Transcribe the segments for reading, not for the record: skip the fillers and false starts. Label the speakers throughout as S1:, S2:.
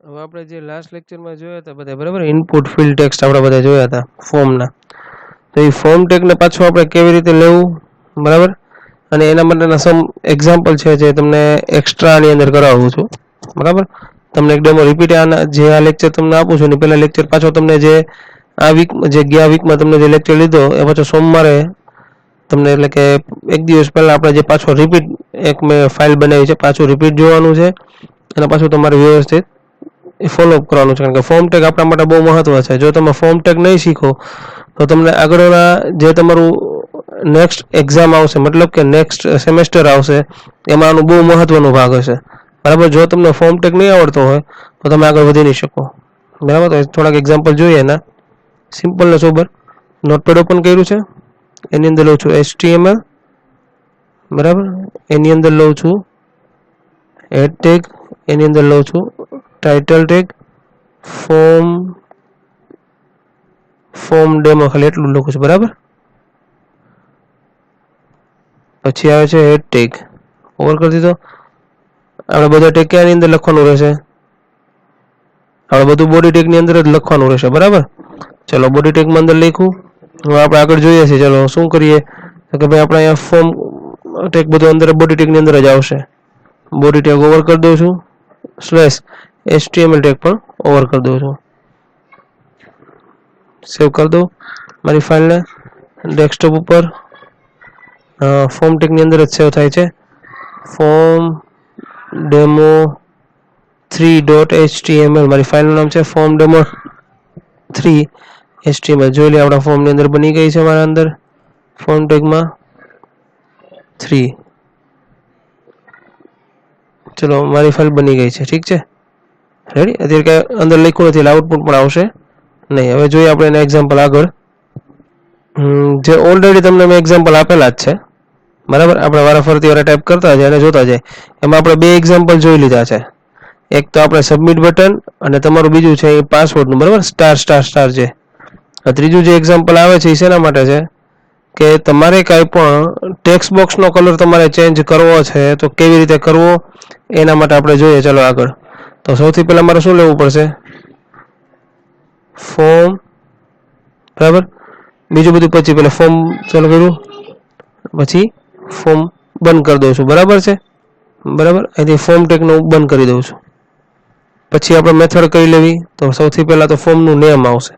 S1: હવે આપણે જે લાસ્ટ લેક્ચરમાં જોયા હતા બધા બરાબર ઇનપુટ ફિલ્ડ ટેક્સ્ટ આપણે બધા જોયા હતા ફોર્મના તો એ ફોર્મ ટેગને પાછું આપણે કેવી રીતે લેવું બરાબર અને એના માટેના સમ એક્ઝામ્પલ છે જે તમને એક્સ્ટ્રા આની અંદર કરાવું છું બરાબર તમને એક ડેમો રિપીટ આના જે આ લેક્ચર તમને આપું છું ને પહેલા લેક્ચર પાછો તમને જે આ વીક જે ગયા વીકમાં તમને જે લેક્ચર લીધો એ પાછો સોમવારે તમને એટલે કે એક દિવસ પહેલા આપણે જે પાછો રિપીટ એક મેં ફાઇલ બનાવી છે પાછું રિપીટ જોવાનું છે અને પાછું તમારે વ્યવસ્થિત ફોલો અપ કરવાનું છે કારણ કે ફોર્મ ટેગ આપણા માટે બહુ મહત્વ છે જો તમે ફોર્મ ટેગ નહીં શીખો તો તમને આગળના જે તમારું નેક્સ્ટ એક્ઝામ આવશે મતલબ કે નેક્સ્ટ સેમેસ્ટર આવશે એમાં આનું બહુ મહત્વનો ભાગ હશે બરાબર જો તમને ફોર્મ ટેગ નહીં આવડતો હોય તો તમે આગળ વધી નહીં શકો બરાબર તો થોડાક એક્ઝામ્પલ જોઈએ એના સિમ્પલ ને સોબર નોટપેડ ઓપન કર્યું છે એની અંદર લઉં છું HTML બરાબર એની અંદર લઉં છું હેડ ટેગ એની અંદર લઉં છું ટાઇટલ ટેગ ફોર્મ ડેમો ખાલી એટલું લખું છું બરાબર પછી આવે છે હેડ ટેગ ઓવર કરી દીધો આપણે બધા ટેગ ક્યાંની અંદર લખવાનું રહેશે આપણે બધું બોડી ટેગની અંદર જ લખવાનું રહેશે બરાબર ચલો બોડી ટેગમાં અંદર લખ્યું હવે આપણે આગળ જોઈએ છીએ ચલો શું કરીએ કે ભાઈ આપણે અહીંયા ફોર્મ ટેગ બધું અંદર બોડી ટેગની અંદર જ આવશે બોડી ટેગ ઓવર કરી દઉં છું સ્લેશ HTML ટેગ પણ ઓવર કરી દઉં છું સેવ કરી દઉં મારી ફાઇલને ડેસ્કટોપ ઉપર ફોર્મ ટેગની અંદર જ સેવ થાય છે ફોર્મ ડેમો 3.html મારી ફાઇલનું નામ છે ફોર્મ ડેમો 3 HTML જોઈ લે આપણા ફોર્મની અંદર બની ગઈ છે મારા અંદર ફોર્મ ટેગમાં 3 ચલો મારી ફાઇલ બની ગઈ છે ઠીક છે રેડી અત્યારે કાંઈ અંદર લખ્યું નથી એટલે આઉટપુટ પણ આવશે નહીં હવે જોઈએ આપણે એના એક્ઝામ્પલ આગળ જે ઓલરેડી તમને મેં એક્ઝામ્પલ આપેલા જ છે બરાબર આપણે વારાફરતી વાળા ટાઈપ કરતા જાય અને જોતા જાય એમાં આપણે બે એક્ઝામ્પલ જોઈ લીધા છે એક તો આપણે સબમિટ બટન અને તમારું બીજું છે એ પાસવર્ડનું બરાબર સ્ટાર છે ત્રીજું જે એક્ઝામ્પલ આવે છે એ શેના માટે છે કે તમારે કાંઈ પણ ટેક્સ્ટ બોક્સનો કલર તમારે ચેન્જ કરવો છે તો કેવી રીતે કરવો એના માટે આપણે જોઈએ ચાલો આગળ તો સૌથી પહેલાં મારે શું લેવું પડશે ફોર્મ બરાબર બીજું બધું પછી પહેલાં ફોર્મ ચાલુ કર્યું પછી ફોર્મ બંધ કરી દઉં છું બરાબર છે બરાબર અહીંથી ફોર્મ ટેગનું બંધ કરી દઉં છું પછી આપણે મેથડ કઈ લેવી તો સૌથી પહેલાં તો ફોર્મનું નેમ આવશે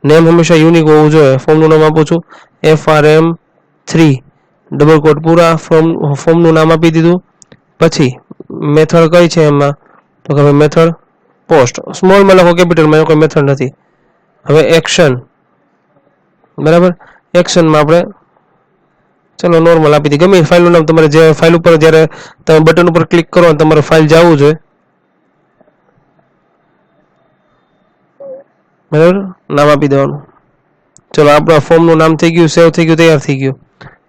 S1: નેમ હંમેશા યુનિક હોવું જોઈએ ફોર્મનું નામ આપું છું FRM3 ડબલ કોટ પૂરા ફોર્મનું નામ આપી દીધું પછી મેથડ કઈ છે એમાં તો કે ભાઈ મેથડ પોસ્ટ સ્મોલમાં લખો કેપિટલમાં કોઈ મેથડ નથી હવે એક્શન બરાબર એક્શનમાં આપણે ચલો નોર્મલ આપી દીધી ગમે ફાઇલનું નામ તમારે જે ફાઇલ ઉપર જ્યારે તમે બટન ઉપર ક્લિક કરો અને તમારે ફાઇલ જવું જોઈએ બરાબર નામ આપી દેવાનું ચલો આપણા ફોર્મનું નામ થઈ ગયું સેવ થઈ ગયું તૈયાર થઈ ગયું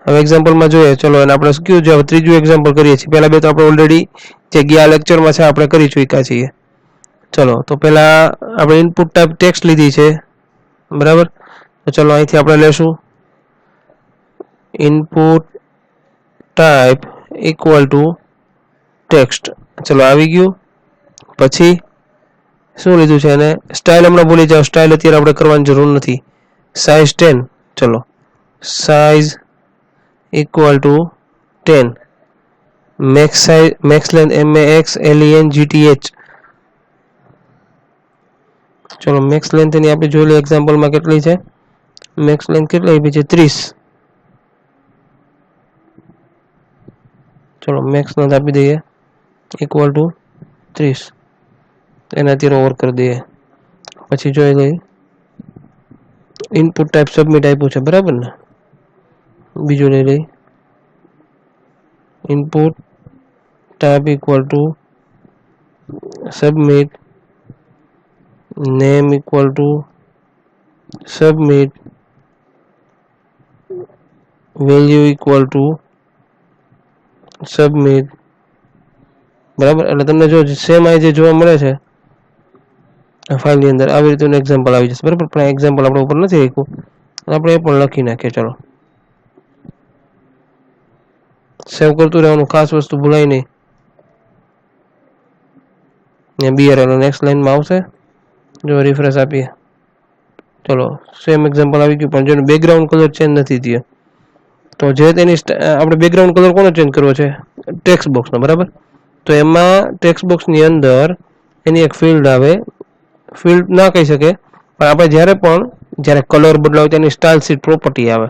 S1: હવે એક્ઝામ્પલમાં જોઈએ ચલો અને આપણે શું કયું છે ત્રીજું એક્ઝામ્પલ કરીએ છીએ પહેલા બે તો આપણે ઓલરેડી જે ગયા લેક્ચરમાં છે આપણે કરી ચૂક્યા છીએ ચલો તો પહેલા આપણે ઇનપુટ ટાઈપ ટેક્સ્ટ લીધી છે બરાબર તો ચલો અહીંથી આપણે લેશું input type equal to text ચલો આવી ગયું પછી શું લીધું છે એને સ્ટાઇલ હમણાં ભૂલી જાઓ સ્ટાઇલ અત્યારે આપણે કરવાની જરૂર નથી સાઇઝ 10 ચલો size equal to 10 max length MAXLENGTH ચલો મેક્સ લેન્થ એની આપણે જોઈ લઈએ એક્ઝામ્પલમાં કેટલી છે મેક્સ લેન્થ કેટલી આપી છે 30 ચલો મેક્સ લેન્થ આપી દઈએ ઇક્વલ ટુ 30 એના અત્યારે ઓવર કરી દઈએ પછી જોઈ લઈએ ઇનપુટ ટાઈપ સબમિટ આપ્યું છે બરાબર ને બીજું લઈ લઈ input type equal to submit name equal to submit value equal to submit બરાબર એટલે તમને જો સેમ આ જે જોવા મળે છે ફાઇલની અંદર આવી રીતનું એક્ઝામ્પલ આવી જશે બરાબર પણ એક્ઝામ્પલ આપણે ઉપર નથી લખ્યું આપણે એ પણ લખી નાખીએ ચલો સેવ કરતું રહેવાનું ખાસ વસ્તુ ભૂલાય નહીં BRL નેક્સ્ટ લાઈનમાં આવશે. જો રિફ્રેશ આપીએ, ચલો સેમ એક્ઝામ્પલ આવી ગયું, પણ જો બેકગ્રાઉન્ડ કલર ચેન્જ નથી થયો. તો જે તેની આપણે બેકગ્રાઉન્ડ કલર કોનો ચેન્જ કરવો છે? ટેક્સ્ટ બોક્સનો, બરાબર. તો એમાં ટેક્સ્ટ બોક્સની અંદર એની એક ફિલ્ડ આવે, ફિલ્ડ ના કહી શકે, પણ આપણે જ્યારે કલર બદલાવ તેની સ્ટાઇલ શીટ પ્રોપર્ટી આવે,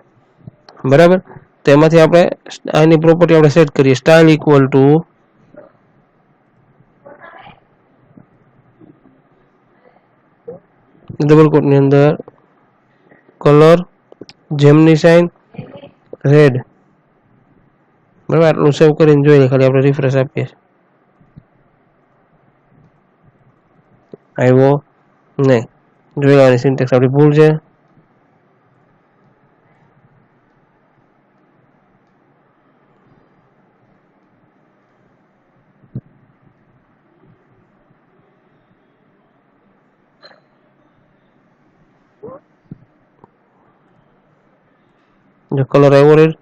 S1: બરાબર. તો એમાંથી આપણે આની પ્રોપર્ટી આપણે સેટ કરીએ, સ્ટાઇલ ઇક્વલ ટુ ડબલ કોટની અંદર કલર જેમની સાઇન રેડ, બરાબર. આટલું સેવ કરીને જોઈએ, ખાલી આપણે રિફ્રેશ આપીએ, આવ્યો નહીં. જોઈ લેવાની સિન્ટેક્સ આપણી ભૂલ છે. જો કલર આવ્યો રેડ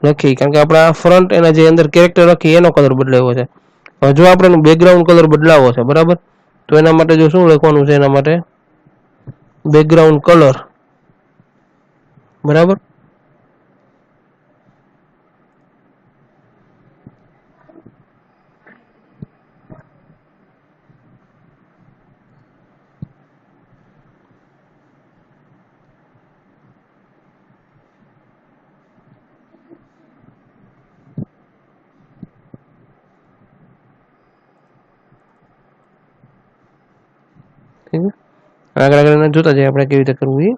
S1: લખી, કારણ કે આપણા ફ્રન્ટ એના જે અંદર કેરેક્ટર લખી એનો કલર બદલાયો છે. હવે જો આપણે બેકગ્રાઉન્ડ કલર બદલાવો છે, બરાબર, તો એના માટે જો શું લખવાનું છે, એના માટે બેકગ્રાઉન્ડ કલર, બરાબર. આગળ જોતા જઈએ આપણે કેવી રીતે કરવું એ.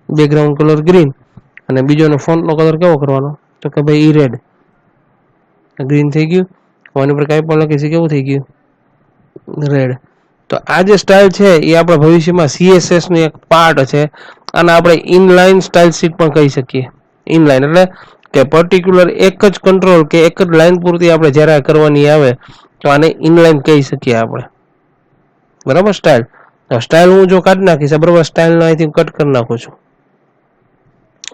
S1: બેકગ્રાઉન્ડ કલર ગ્રીન, અને બીજોનો ફોન્ટનો કલર કેવો કરવાનો? તો કે ભાઈ ઈ રેડ. ગ્રીન થઈ ગયું. આની પર કાંઈ પણ લખી છે, કેવું થઈ ગયું? રેડ. તો આ જે સ્ટાઇલ છે એ આપણા ભવિષ્યમાં CSS નું એક પાર્ટ છે, અને આપણે ઇનલાઇન સ્ટાઇલ શીટ પણ કહી શકીએ. ઇનલાઇન એટલે કે પર્ટિક્યુલર એક જ કંટ્રોલ કે એક જ લાઈન પૂરતી આપણે જ્યારે કરવાની આવે તો આને ઇનલાઇન કહી શકીએ આપણે, બરાબર. સ્ટાઇલ હું જો કાઢી નાખીશ, બરાબર, સ્ટાઇલને અહીંથી કટ કરી નાખું છું,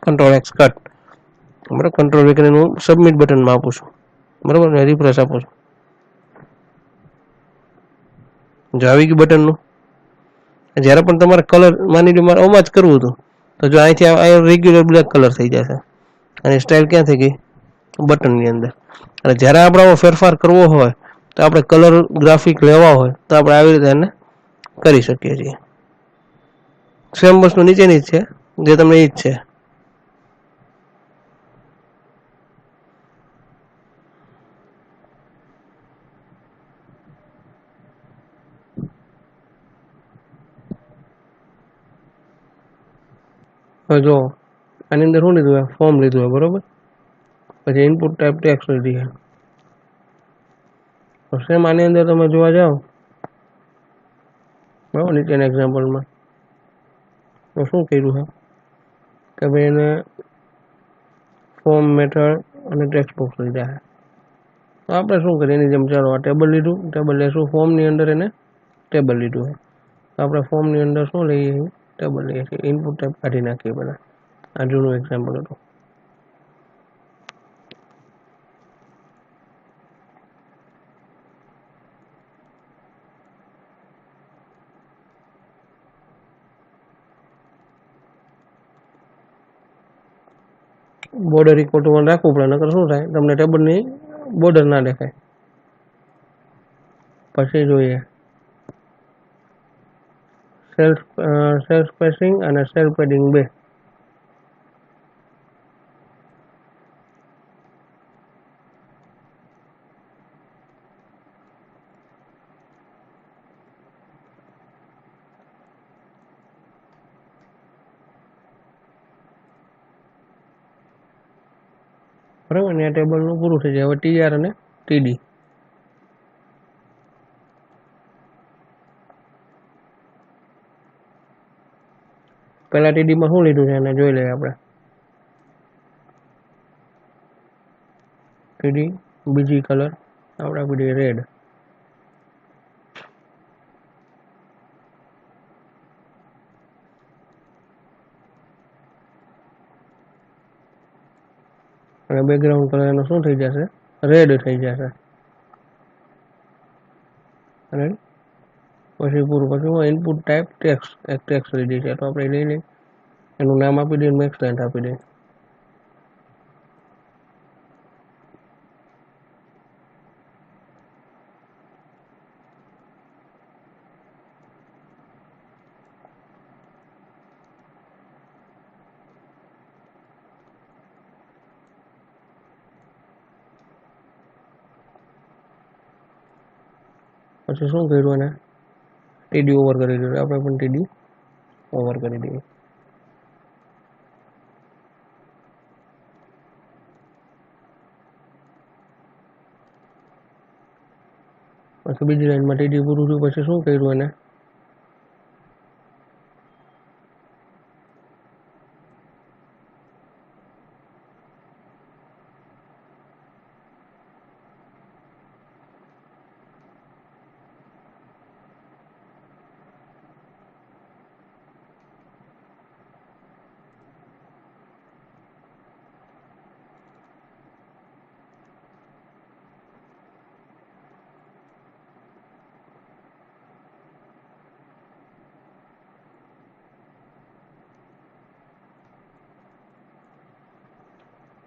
S1: Ctrl+X કટ, બરાબર. Ctrl+V કરીને હું સબમિટ બટનમાં આપું છું, બરાબર, રિફ્રેશ આપું છું. જો આવી ગયું બટનનું. જ્યારે પણ તમારે કલર માની લો મારે આમાં જ કરવું હતું, તો જો અહીંથી રેગ્યુલર બ્લેક કલર થઈ જશે, અને સ્ટાઇલ ક્યાં થઈ ગઈ? બટનની અંદર. અને જ્યારે આપણે આવો ફેરફાર કરવો હોય, તો આપણે કલર ગ્રાફિક લેવા હોય તો આપણે આવી રીતે એને કરી શકીએ છીએ. સેમ વસ્તુ નીચેની જ છે, જે તમને ઈ જ છે. હવે જો આની અંદર શું લીધું હોય? ફોર્મ લીધું હોય, બરોબર. પછી ઇનપુટ ટાઈપ ટેક્સ્ટ લીધી છે. તો સેમ આની અંદર તમે જોવા જાઓ, બરાબર, નીચેના એક્ઝામ્પલમાં તો શું કર્યું છે કે ભાઈ એને ફોર્મ મેથડ અને ટેક્સ્ટ બોક્સ લીધા છે. તો આપણે શું કરીએ એની જેમ, ચાલો આ ટેબલ લીધું, ટેબલ લેશું, ફોર્મની અંદર એને ટેબલ લીધું છે. તો આપણે ફોર્મની અંદર શું લઈએ? ટેબલ લઈએ છીએ. ઇનપુટ ટાઈપ કાઢી નાખીએ પહેલાં. આ જૂનું એક્ઝામ્પલ હતું. બોર્ડર ઇક્વલ ટુ 1 રાખવું પડે, નકર શું થાય? તમને ટેબલની બોર્ડર ના દેખાય. પછી જોઈએ સેલ્ફ સ્પેસિંગ અને સેલ્ફ પેડિંગ બે. બરાબર ને? આ ટેબલનું પૂરું થઈ જાય. હવે TR અને TD. પહેલા TD માં શું લીધું છે એને જોઈ લઈએ આપણે. TD બીજી કલર આપણે આપી દઈએ રેડ. અને બેકગ્રાઉન્ડ કલર એનો શું થઈ જશે? રેડ થઈ જશે. અને પછી પૂરું. પછી હું ઇનપુટ ટાઈપ ટેક્સ્ટ એક ટેક્સ્ટ લીધી છે તો આપણે લઈ લઈએ, એનું નામ આપી દઈએ, મેક્સ લેન્થ આપી દઈએ. પછી શું કર્યું એને? ટીડી ઓવર કરી દીધું. આપણે પણ ટીડી ઓવર કરી દઈએ. પછી બીજી લાઈનમાં ટીડી પૂરું થયું. પછી શું કર્યું એને?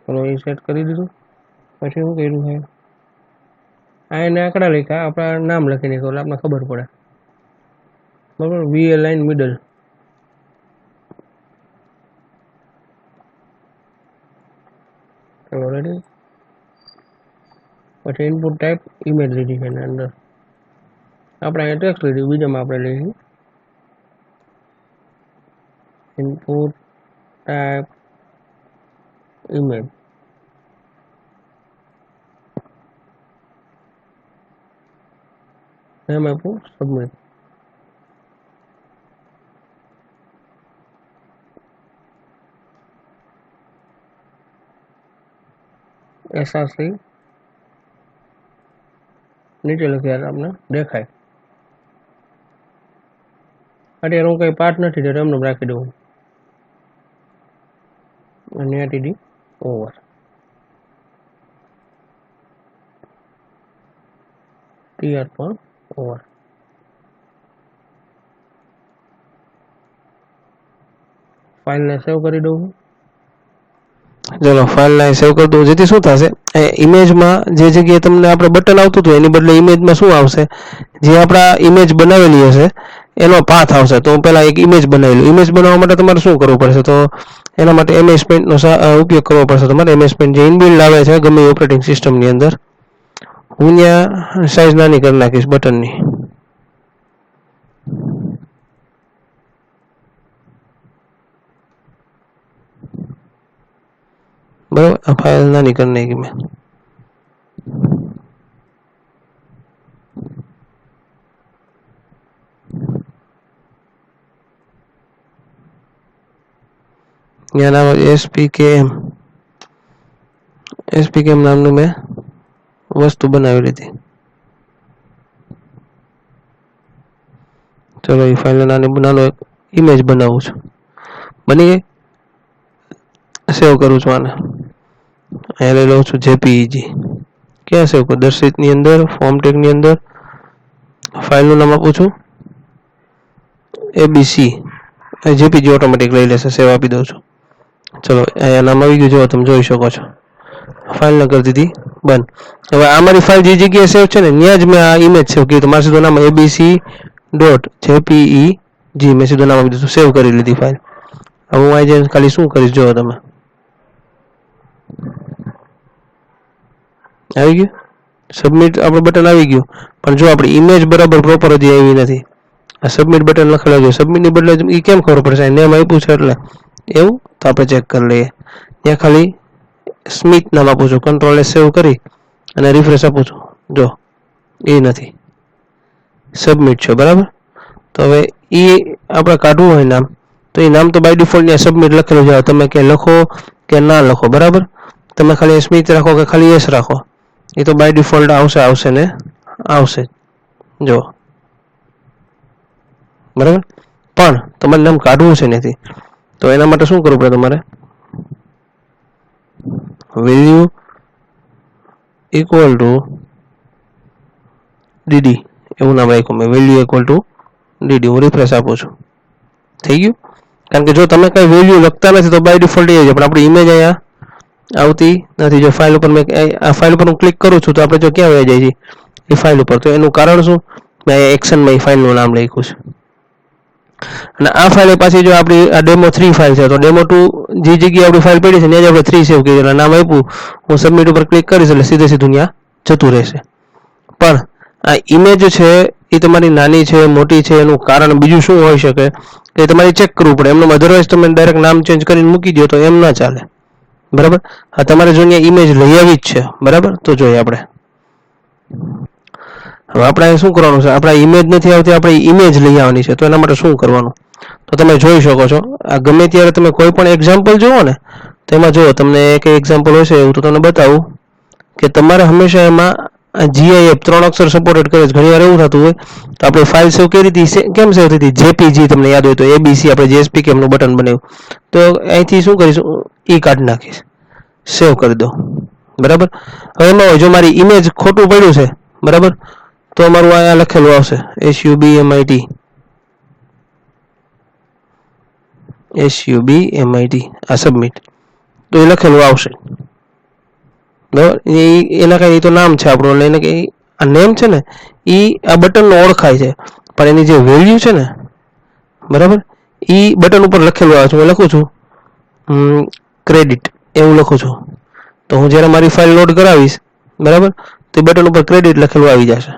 S1: ચલો એ સેટ કરી દીધું. પછી શું કર્યું છે? આ એને આંકડા લખ્યા, આપણા નામ લખી નાખ્યું એટલે આપણને ખબર પડે. બરાબર. વી અલાઇન મિડલ. ચલો રેડી. પછી ઇનપુટ ટાઈપ ઇમેજ લીધી છે એની અંદર. આપણે અહીંયા ટેક્સ્ટ લીધી, બીજામાં આપણે લઈએ ઇનપુટ ટાઈપ ઇમેજ. એમ આપ્યું સબમિટ. એસઆરસી નીચે લખ્યા તમને દેખાય. અત્યારે હું કઈ પાર્ટ નથી દેતો, એમને રાખી દઉં. અને ટીડી ઓવર. ટીઆર પણ ઓવર. ફાઇલને સેવ કરી દઉં. ચલો ફાઇલને સેવ કરી દઉં. જેથી શું થશે, ઇમેજમાં જે જગ્યાએ તમને આપણે બટન આવતું હતું એની બદલે ઇમેજમાં શું આવશે? જે આપણા ઇમેજ બનાવેલી હશે એનો પાથ આવશે. તો હું પહેલાં એક ઇમેજ બનાવી લઉં. ઇમેજ બનાવવા માટે તમારે શું કરવું પડશે? તો એના માટે MS પેઇન્ટનો ઉપયોગ કરવો પડશે તમારે. MS પેઇન્ટ જે ઇનબિલ્ડ આવે છે ગમે ઓપરેટિંગ સિસ્ટમની અંદર. હું ત્યાં સાઇઝ નાની કરી નાખીશ બટનની. બરાબર. આ ફાઇલ નાની કરી નાખી મેં. ત્યાં નામ SPKM નામનું મેં વસ્તુ બનાવી લીધી. ચલો એ ફાઇલ નાનો એક ઇમેજ બનાવું છું. બની ગઈ. સેવ કરું છું આને. અહીંયા લઈ લઉં છું JPEG. ક્યાં સેવ કરું? દર્શિતની અંદર, ફોર્મ ટેગની અંદર. ફાઇલનું નામ આપું છું ABC. JPG ઓટોમેટિક લઈ લેશે. સેવ આપી દઉં છું. ચલો અહીંયા નામ આવી ગયું. જો તમે જોઈ શકો છો. ફાઇલને કરી દીધી બંધ. હવે આ મારી ફાઇલ જે જગ્યાએ સેવ છે ને ત્યાં જ મેં આ ઇમેજ સેવ કરી. તો મારું સીધું નામ ABC.jpeg મેં સીધું નામ આપી દીધું. સેવ કરી લીધી ફાઇલ. હવે હું આજે ખાલી શું કરીશ જો તમે. આવી ગયું સબમિટ આપણું બટન આવી ગયું. પણ જો આપણી ઇમેજ બરાબર પ્રોપર હજી આવી નથી. આ સબમિટ બટન લખેલું છે. સબમિટની બદલે એ કેમ ખબર પડશે? નેમ આપ્યું છે એટલે એવું. તો આપણે ચેક કરી લઈએ. ત્યાં ખાલી સ્મિથ નામ આપું છું. કંટ્રોલ સેવ કરી અને રિફ્રેશ આપું છું. જો એ નથી, સબમિટ છે. બરાબર. તો હવે એ આપણે કાઢવું હોય નામ, તો એ નામ તો બાય ડિફોલ્ટ ત્યાં સબમિટ લખેલું છે. તમે કે લખો કે ના લખો. બરાબર. તમે ખાલી સ્મિથ રાખો કે ખાલી એસ રાખો એ તો બાય ડિફોલ્ટ આવશે ને આવશે જો બરાબર. પણ તમારે નામ કાઢવું છે નથી, તો એના માટે શું કરવું પડે તમારે? વેલ્યુ ઇક્વલ ટુ ડીડી એવું નામ રાખ્યું મેં, વેલ્યુ ઇક્વલ ટુ ડીડી. હું રિફ્રેશ આપું છું, થઈ ગયું. કારણ કે જો તમે કઈ વેલ્યુ લખતા નથી તો બાય ડિફોલ્ટ એ છે, પણ આપણી ઇમેજ અહીંયા આવતી નથી. જો ફાઇલ ઉપર મેં આ ફાઇલ ઉપર હું ક્લિક કરું છું તો આપણે જો ક્યાં વહી જાય છે એ ફાઇલ ઉપર. તો એનું કારણ શું? મેં એક્શનમાં એ ફાઇલનું નામ લખ્યું છે. અને આ ફાઇલ પાછી જો આપણી આ ડેમો 3 ફાઇલ છે, તો ડેમો 2 જે જગ્યાએ આપણી ફાઇલ પડી છે ત્યાં જ આપણે 3 સેવ કરી નામ આપ્યું. હું સબમિટ ઉપર ક્લિક કરીશ એટલે સીધે સીધું ત્યાં જતું રહેશે. પણ આ ઇમેજ છે એ તમારી નાની છે મોટી છે એનું કારણ બીજું શું હોઈ શકે કે તમારે ચેક કરવું પડે. એમનું અધરવાઇઝ તમે ડાયરેક્ટ નામ ચેન્જ કરીને મૂકી દો તો એમ ના ચાલે, બરાબર. હા, તમારે જો અહીંયા ઇમેજ લઈ આવી જ છે, બરાબર. તો જોઈએ આપણે હવે આપણે શું કરવાનું છે? આપણે ઇમેજ નથી આવતી, આપણે ઇમેજ લઈ આવવાની છે. તો એના માટે શું કરવાનું? તો તમે જોઈ શકો છો આ ગમે ત્યારે તમે કોઈ પણ એક્ઝામ્પલ જુઓ ને તો એમાં જુઓ તમને એક એક્ઝામ્પલ હશે એવું તો તમને બતાવું કે તમારે હંમેશા એમાં GIF 3 અક્ષર સપોર્ટેડ કરે છે. ઘણી વાર એવું થતું હોય તો આપણે ફાઇલ સેવ કરી હતી, કેમ સેવ થઈ હતી? JPG તમને યાદ હોય તો ABC આપણે JSP કેમનું બટન બનાવ્યું તો અહીંથી શું કરીશું? ઈ કાઢી નાખીશ, સેવ કરી દો, બરાબર. હવે એમાં હોય જો મારી ઇમેજ ખોટું પડ્યું છે, બરાબર, તો અમારું અહીંયા લખેલું આવશે SUBMIT આ સબમિટ, તો એ લખેલું આવશે, બરાબર. એના કઈ તો નામ છે આપણું, એને કે આ નેમ છે ને એ આ બટનનો ઓળખાય છે, પણ એની જે વેલ્યુ છે ને, બરાબર, એ બટન ઉપર લખેલું આવે છે. હું લખું છું ક્રેડિટ એવું લખું છું, તો હું જ્યારે મારી ફાઇલ લોડ કરાવીશ, બરાબર, તો બટન ઉપર ક્રેડિટ લખેલું આવી જશે,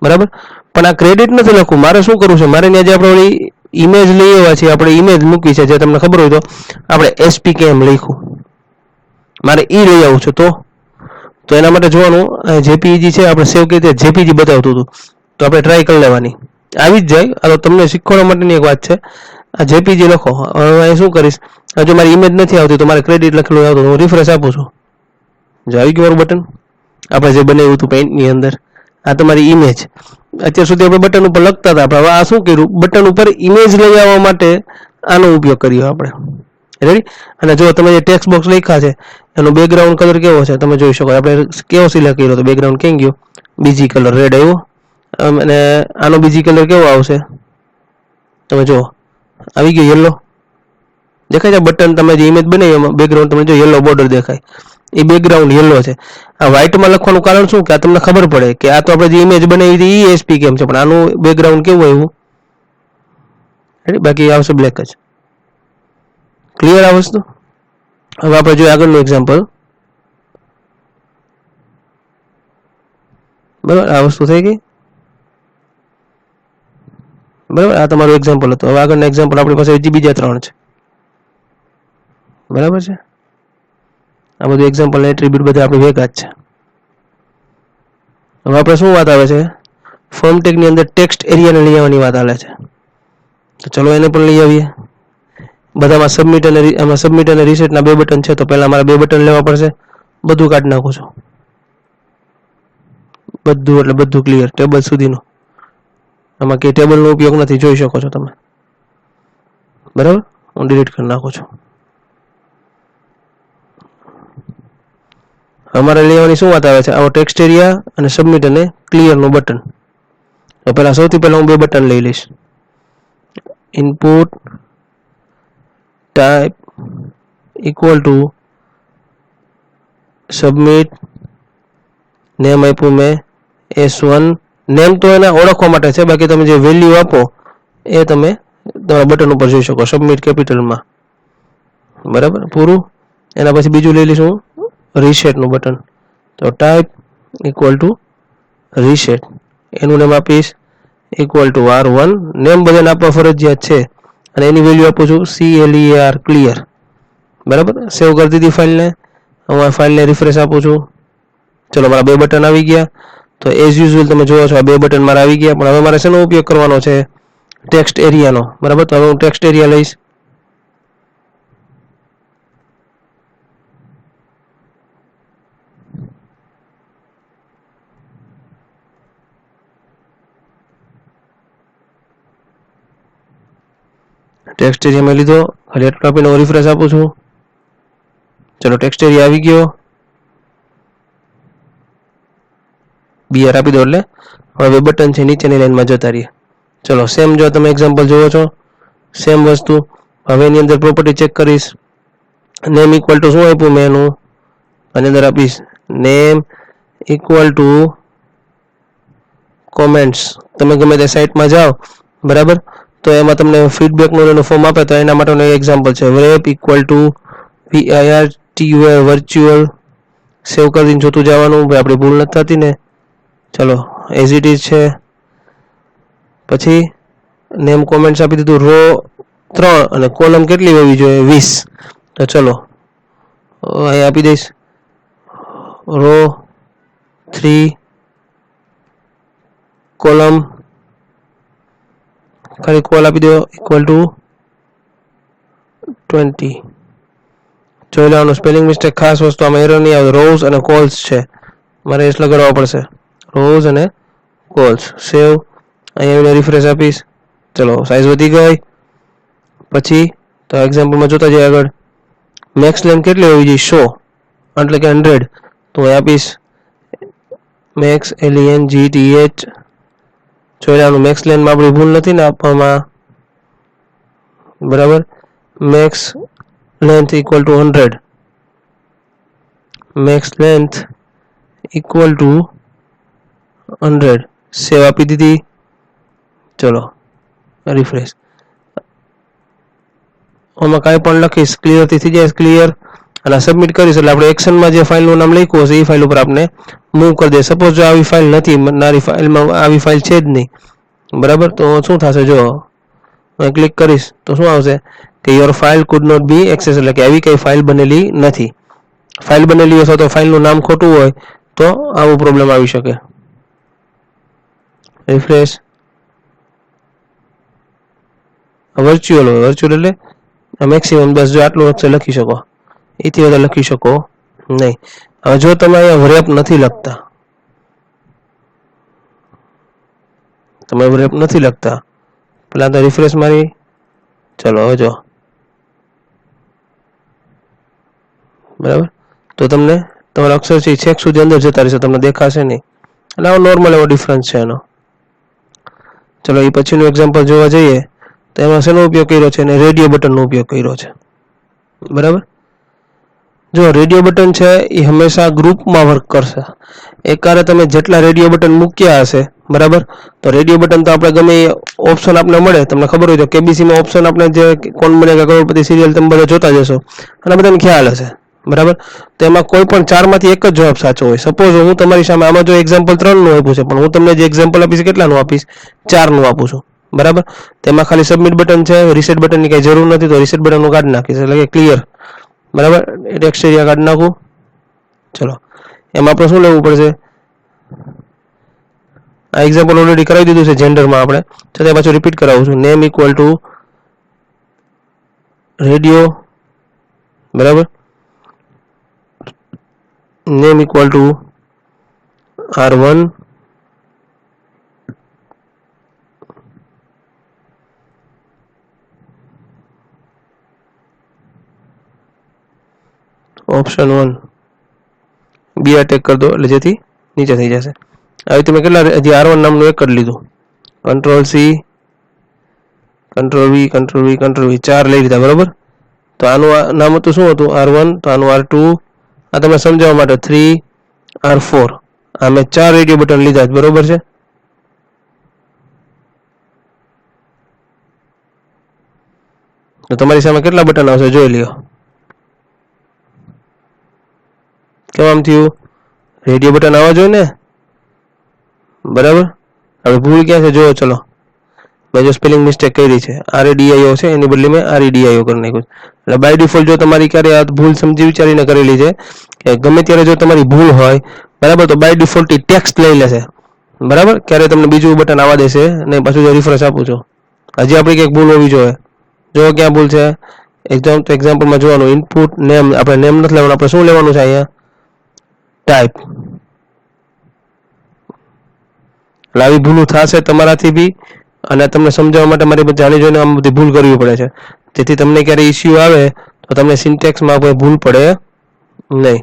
S1: બરાબર. પણ આ ક્રેડિટ નથી લખવું, મારે શું કરવું છે? મારે ત્યાં જે આપણે ઇમેજ લઈ આવ્યા છીએ, આપણે ઇમેજ મૂકી છે જે તમને ખબર હોય તો આપણે SPKM લખ્યું, મારે એ લઈ આવું છું. તો એના માટે જોવાનું JPEG છે આપણે સેવ કરી દે, JPG બતાવતું હતું તો આપણે ટ્રાય કરી લેવાની, આવી જ જાય. આ તો તમને શીખવાડવા માટેની એક વાત છે. આ JPG લખો. હવે અહીં શું કરીશ? જો મારી ઇમેજ નથી આવતી તો મારે ક્રેડિટ લખેલું આવતું, હું રિફ્રેશ આપું છું, જો આવી ગયું મારું બટન આપણે જે બનાવ્યું હતું પેઇન્ટની અંદર. આ તમારી ઇમેજ. અત્યાર સુધી આપણે બટન ઉપર લખતા હતા, હવે આ શું કર્યું? બટન ઉપર ઇમેજ લઈ આવવા માટે આનો ઉપયોગ કર્યો આપણે, રેડી. અને જો તમે જે ટેક્સ્ટ બોક્સ લખ્યા છે એનો બેકગ્રાઉન્ડ કલર કેવો છે તમે જોઈ શકો. આપણે કેવો સિલેક્ટ કર્યો તો બેકગ્રાઉન્ડ કેમ ગયો? બીજી કલર રેડ આવ્યો. અને આનો બીજી કલર કેવો આવશે તમે જુઓ, આવી ગયો યલો, દેખાય છે બટન. તમે જે ઇમેજ બનાવી એમાં બેકગ્રાઉન્ડ તમે જો યલો બોર્ડર દેખાય, એ બેકગ્રાઉન્ડ યલો છે. આ વ્હાઇટમાં લખવાનું કારણ શું? કે આ તમને ખબર પડે કે આ તો આપણે જે ઇમેજ બનાવી હતી એ SPKM છે, પણ આનું બેકગ્રાઉન્ડ કેવું આવ્યું? બાકી આવશે બ્લેક જ. ક્લિયર આ વસ્તુ? હવે આપણે જોઈએ આગળનું એક્ઝામ્પલ, બરાબર. આ વસ્તુ થઈ ગઈ, બરાબર. આ તમારું એક્ઝામ્પલ હતું. હવે આગળના એક્ઝામ્પલ આપણી પાસે હજી બીજા 3 છે, બરાબર છે. આ બધું એક્ઝામ્પલ એટ્રીબ્યુટ બધા આપણે ભેગા જ છે. હવે આપણે શું વાત આવે છે? ફોર્મ ટેગની અંદર ટેક્સ્ટ એરિયાને લઈ આવવાની વાત આવે છે. તો ચલો એને પણ લઈ આવીએ. બધામાં સબમિટ અને રીસેટના 2 બટન છે, તો પહેલા મારે 2 બટન લેવા પડશે. બધું કાઢી નાખું છું, બધું એટલે બધું ક્લિયર, ટેબલ સુધીનું. આમાં કે ટેબલનો ઉપયોગ નથી, જોઈ શકો છો તમે, બરાબર. હું ડિલીટ કરી નાખું છું. અમારે લેવાની શું વાત આવે છે? આવો ટેક્સ્ટ એરિયા અને સબમિટ અને ક્લિયરનું બટન. તો પહેલા સૌથી પહેલા હું 2 બટન લઈ લઈશ. Input type equal to submit, name આપ્યું મેં S1. નેમ તો એને ઓળખવા માટે છે, બાકી તમે જે વેલ્યુ આપો એ તમે તમારા બટન ઉપર જોઈ શકો, સબમિટ કેપિટલમાં, બરાબર. પૂરું. એના પછી બીજું લઈ લઈશું રીસેટનું બટન. તો ટાઈપ ઇક્વલ ટુ રીસેટ, એનું નેમ આપીશ ઇક્વલ ટુ R1. નેમ બધાને આપવા ફરજિયાત છે અને એની વેલ્યુ આપું છું CLEAR ક્લિયર, બરાબર. સેવ કરી દીધી ફાઇલને. હું આ ફાઇલને રિફ્રેશ આપું છું. ચલો મારા 2 બટન આવી ગયા. તો એઝ યુઝ્યુઅલ તમે જોવો છો આ 2 બટન મારા આવી ગયા. પણ હવે મારે શેનો ઉપયોગ કરવાનો છે? ટેક્સ્ટ એરિયાનો, બરાબર. તો હવે હું ટેક્સ્ટ એરિયા લઈશ. ટેક્સ્ટ એરિયા મેં લીધો, ખાલી એટલું આપીને રિફ્રેશ આપું છું. ચલો ટેક્સ્ટ એરિયા આવી ગયો, BR આપી દો એટલે હવે બટન છે નીચેની લાઈનમાં જતા રહીએ. ચલો સેમ જો તમે એક્ઝામ્પલ જોવો છો, સેમ વસ્તુ. હવે એની અંદર પ્રોપર્ટી ચેક કરીશ. નેમ ઇક્વલ ટુ શું આપ્યું મેં એનું, આની અંદર આપીશ નેમ ઇક્વલ ટુ કોમેન્ટ્સ. તમે ગમે તે સાઇટમાં જાઓ બરાબર, તો એમાં તમને ફીડબેકનું એનું ફોર્મ આપે તો એના માટેનું એક્ઝામ્પલ છે wrap equal to virtual virtual. Save કરીને જોતું જવાનું, ભાઈ આપણી ભૂલ નથી થતી ને. ચલો એઝ ઇટ ઇઝ છે. પછી નેમ કોમેન્ટ્સ આપી દીધું, રો 3 અને કોલમ કેટલી હોવી જોઈએ 20. તો ચલો અહીં આપી દઈશ રો 3 કોલમ ખાલી કોલ આપી દો ઇક્વલ ટુ 20. જોઈ લેવાનું સ્પેલિંગ મિસ્ટેક ખાસ વસ્તુ આમાં એરર નહીં આવે. રોઝ અને કોલ્સ છે, મારે એસ લગાડવા પડશે, રોઝ અને કોલ્સ. સેવ, અહીંયા રિફ્રેશ આપીશ. ચલો સાઇઝ વધી ગઈ. પછી તો એક્ઝામ્પલમાં જોતા જઈએ આગળ. મેક્સ લેન્થ કેટલી હોવી જોઈએ 100 એટલે કે 100. તો અહીં આપીશ મેક્સ LENGTH. જોઈ લેવાનું મેક્સ લેન્થમાં આપણી ભૂલ નથી ને આપવામાં, બરાબર. Max length equal to 100, max length equal to 100. Save આપી દીધી. ચલો રિફ્રેશ. આમાં કાંઈ પણ લખીશ ક્લિયરથી થઈ જાય ક્લિયર, અને સબમિટ કરીશ એટલે આપણે એક્શનમાં જે ફાઇલનું નામ લખ્યું હશે એ ફાઇલ ઉપર આપણે મૂવ કરી દે. સપોઝ જો આવી ફાઇલ નથી, મારી ફાઇલમાં આવી ફાઇલ છે જ નહીં બરાબર, તો શું થશે જો હું ક્લિક કરીશ તો શું આવશે કે your file could not be access, એટલે કે આવી કઈ ફાઇલ બનેલી નથી. ફાઇલ બનેલી હશે તો ફાઇલનું નામ ખોટું હોય તો આવો પ્રોબ્લેમ આવી શકે. રિફ્રેશ. વર્ચ્યુઅલ હોય, વર્ચ્યુઅલ એટલે મેક્સિમમ 10, જો આટલું અક્ષર લખી શકો, એથી વધારે લખી શકો નહીં. હવે જો તમે અહીંયા રેપ નથી લખતા, તમે રેપ નથી લખતા, પેલા તો રિફ્રેશ મારી. ચલો હવે જો બરાબર, તો તમને તમારા અક્ષર છે છેક સુધી અંદર જતા રહેશે, તમને દેખાશે નહીં. એટલે આવો નોર્મલ એવો ડિફરન્સ છે એનો. ચલો એ પછીનું એક્ઝામ્પલ જોવા જઈએ તો એમાં શેનો ઉપયોગ કર્યો છે, અને રેડિયો બટનનો ઉપયોગ કર્યો છે બરાબર. જો રેડિયો બટન છે એ હંમેશા ગ્રુપમાં વર્ક કરશે. એકકારે તમે જેટલા રેડિયો બટન મૂક્યા હશે બરાબર, તો રેડિયો બટન તો આપણે ગમે ઓપ્શન આપણે મળે, તમને ખબર હોય તો કેબીસીમાં ઓપ્શન આપણે જે કોણ બનેગા કરોડપતિ સિરિયલ તમે બધા જોતા જશો અને બધાને ખ્યાલ હશે બરાબર. તો એમાં કોઈ પણ 4માંથી એક જ જવાબ સાચો હોય. સપોઝ હું તમારી સામે આમાં જો એક્ઝામ્પલ 3નું આપ્યું છે, પણ હું તમને જે એક્ઝામ્પલ આપીશ કેટલાનું આપીશ 4નું આપું છું બરાબર. તેમાં ખાલી સબમિટ બટન છે, રીસેટ બટનની કઈ જરૂર નથી, તો રીસેટ બટન હું કાઢી નાખીશ એટલે કે ક્લિયર બરાબર. ટેક્સ્ટ એરિયા કાઢી નાખું. ચલો એમાં આપણે શું લેવું પડશે, આ એક્ઝામ્પલ ઓલરેડી કરાવી દીધું છે જેન્ડરમાં આપણે, છતાં પાછું રિપીટ કરાવું છું. નેમ ઇક્વલ ટુ રેડિયો બરાબર, name equal to R1 option 1 BR tag કરી દો એટલે જેથી નીચે થઈ જશે. આવી તમે કેટલા હજી R1 નામનું એક જ લીધું, control C control V control V control V 4 લઈ લીધા બરાબર. તો આનું નામ હતું શું હતું R1, તો આનું R2, આ તમે સમજાવવા માટે 3 R4. આ મેં 4 રેડિયો બટન લીધા બરોબર છે. તો તમારી સામે કેટલા બટન આવશે જોઈ લ્યો. કેમ આમ થયું, રેડિયો બટન આવવા જોઈએ ને બરાબર. હવે ભૂલ ક્યાં છે જોયો, ચલો મેં જો સ્પેલિંગ મિસ્ટેક કરી છે, RADIO છે એની બદલે મેં REDIO કરી નાખ્યું. એટલે બાય ડિફોલ્ટ જો તમારી ક્યારે આ ભૂલ સમજી વિચારીને કરેલી છે કે ગમે ત્યારે જો તમારી ભૂલ હોય બરાબર, તો બાય ડિફોલ્ટ ટેક્સ્ટ લઈ લેશે બરાબર. ક્યારે તમને બીજું બટન આવવા દેશે નહીં. પાછું જો રિફ્રેશ આપું છું, હજી આપણી કંઈક ભૂલ હોવી જોઈએ. જો ક્યાં ભૂલ છે એક્ઝામ્પલમાં જોવાનું, ઇનપુટ નેમ, આપણે નેમ નથી લેવાનું, આપણે શું લેવાનું છે અહીંયા ટાઈપ. એટલે આવી ભૂલો થશે તમારાથી બી અને તમને સમજાવવા માટે મારી જાણી જોઈને આમ બધી ભૂલ કરવી પડે છે, જેથી તમને ક્યારે ઇસ્યુ આવે તો તમને સિન્ટેક્સમાં કોઈ ભૂલ પડે નહીં.